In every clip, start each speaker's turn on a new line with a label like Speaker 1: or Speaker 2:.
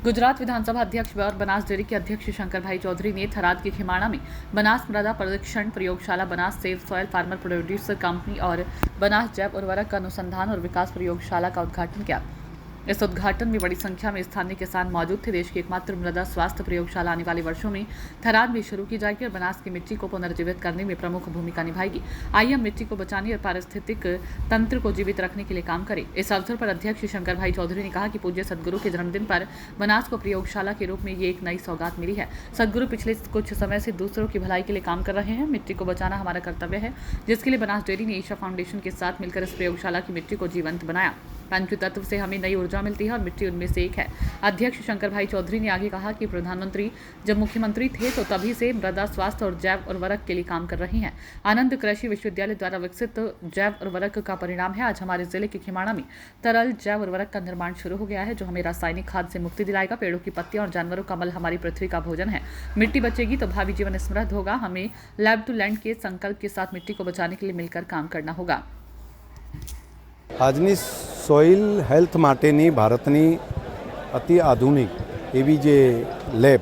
Speaker 1: गुजरात विधानसभा अध्यक्ष और बनास डेयरी के अध्यक्ष शंकरभाई चौधरी ने थराद के खिमाणा में बनास मृदा परीक्षण प्रयोगशाला, Banas save soil farmer producer company और बनास जैव उर्वरक अनुसंधान और विकास प्रयोगशाला का उद्घाटन किया। इस उद्घाटन में बड़ी संख्या में स्थानीय किसान मौजूद थे। देश की एकमात्र मृदा स्वास्थ्य प्रयोगशाला आने वाले वर्षों में थराद में शुरू की जाएगी और बनास की मिट्टी को पुनर्जीवित करने में प्रमुख भूमिका निभाएगी। आइए हम मिट्टी को बचाने और पारिस्थितिक तंत्र को जीवित रखने के लिए काम करें। इस अवसर पर अध्यक्ष शंकरभाई चौधरी ने कहा कि पूज्य सदगुरु के जन्मदिन पर बनास को प्रयोगशाला के रूप में ये एक नई सौगात मिली है। सदगुरु पिछले कुछ समय से दूसरों की भलाई के लिए काम कर रहे हैं। मिट्टी को बचाना हमारा कर्तव्य है, जिसके लिए बनास डेयरी ने ईशा फाउंडेशन के साथ मिलकर इस प्रयोगशाला की मिट्टी को जीवंत बनाया। पंचतत्व से हमें नई ऊर्जा मिलती है और मिट्टी उनमें से एक है। अध्यक्ष शंकरभाई चौधरी ने आगे कहा कि प्रधानमंत्री जब मुख्यमंत्री थे तो तभी से मृदा स्वास्थ्य और जैव उर्वरक के लिए काम कर रही हैं। आनंद कृषि विश्वविद्यालय द्वारा विकसित जैव उर्वरक का परिणाम है आज हमारे जिले के खिमाणा में तरल जैव उर्वरक का निर्माण शुरू हो गया है, जो हमें रासायनिक खाद से मुक्ति दिलाएगा। पेड़ों की पत्तियां और जानवरों का मल हमारी पृथ्वी का भोजन है। मिट्टी बचेगी तो भावी जीवन समृद्ध होगा। हमें लैब टू लैंड के संकल्प के साथ मिट्टी को बचाने के लिए मिलकर काम करना होगा।
Speaker 2: આજની સોઇલ હેલ્થ માટેની ભારતની અતિ આધુનિક એવી જે લેબ,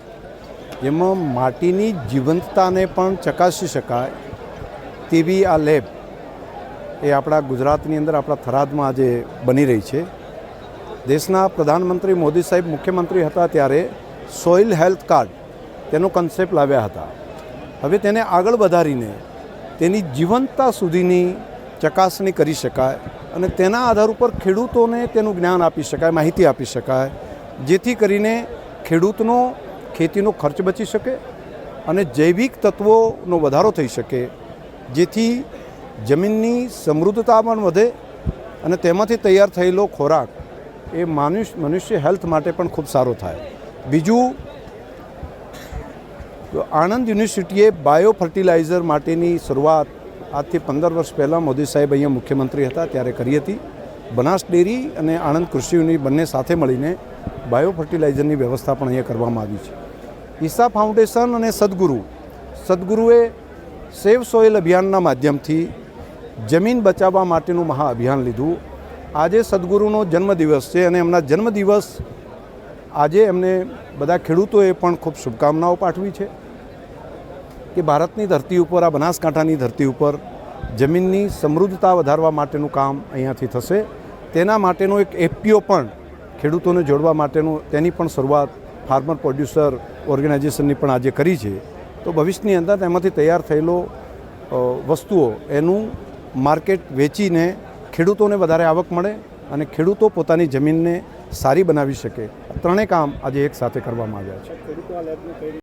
Speaker 2: જેમાં માટીની જીવંતતાને પણ ચકાસી શકાય તેવી આ લેબ એ આપણા ગુજરાતની અંદર આપણા થરાદમાં આજે બની રહી છે। દેશના પ્રધાનમંત્રી મોદી સાહેબ મુખ્યમંત્રી હતા ત્યારે સોઇલ હેલ્થ કાર્ડ તેનો કન્સેપ્ટ લાવ્યા હતા। હવે તેને આગળ વધારીને તેની જીવંતતા સુધીની ચકાસણી કરી શકાય અને તેના આધાર ઉપર ખેડૂતોને તેનું જ્ઞાન આપી શકાય, માહિતી આપી શકાય, જેથી કરીને ખેડૂતનો ખેતીનો ખર્ચ બચી શકે અને જૈવિક તત્વોનો વધારો થઈ શકે, જેથી જમીનની સમૃદ્ધતા પણ વધે અને તેમાંથી તૈયાર થયેલો ખોરાક એ મનુષ્ય હેલ્થ માટે પણ ખૂબ સારો થાય। બીજું, આણંદ યુનિવર્સિટીએ બાયો ફર્ટિલાઇઝર માટેની શરૂઆત આજથી 15 વર્ષ પહેલાં મોદી સાહેબ અહીંયા મુખ્યમંત્રી હતા ત્યારે કરી હતી। બનાસ ડેરી અને આણંદ કૃષિ યુનિ બંને સાથે મળીને બાયો ફર્ટિલાઇઝરની વ્યવસ્થા પણ અહીંયા કરવામાં આવી છે। ઈશા ફાઉન્ડેશન અને સદગુરુએ સેવ સોઇલ અભિયાનના માધ્યમથી જમીન બચાવવા માટેનું મહા અભિયાન લીધું। આજે સદગુરુનો જન્મદિવસ છે અને એમના જન્મદિવસ આજે એમને બધા ખેડૂતોએ પણ ખૂબ શુભકામનાઓ પાઠવી છે કે ભારતની ધરતી ઉપર, આ બનાસકાંઠાની ધરતી ઉપર જમીનની સમૃદ્ધતા વધારવા માટેનું કામ અહીંયાથી થશે। તેના માટેનો એક એફપીઓ પણ ખેડૂતોને જોડવા માટેનું તેની પણ શરૂઆત ફાર્મર પ્રોડ્યુસર ઓર્ગેનાઇઝેશનની પણ આજે કરી છે। તો ભવિષ્યની અંદર તેમાંથી તૈયાર થયેલો વસ્તુઓ એનું માર્કેટ વેચીને ખેડૂતોને વધારે આવક મળે અને ખેડૂતો પોતાની જમીનને સારી બનાવી શકે। ત્રણેય કામ આજે એક સાથે કરવામાં આવ્યા છે।